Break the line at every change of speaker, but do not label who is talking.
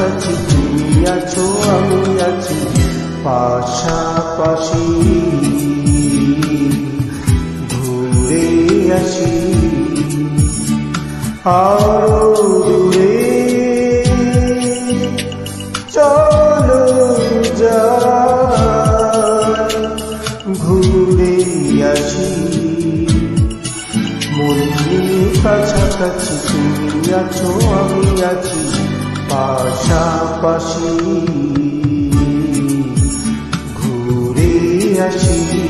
কাছাকাছি, তুমি আছো আমি আছি পাশাপাশি। ঘুরে আসি আরো দূরে, চলো যাই ঘুরে আসি। মনের কাছাকাছি, তুমি আছো আমি আছি পাশাপাশি। ঘুরে আসি।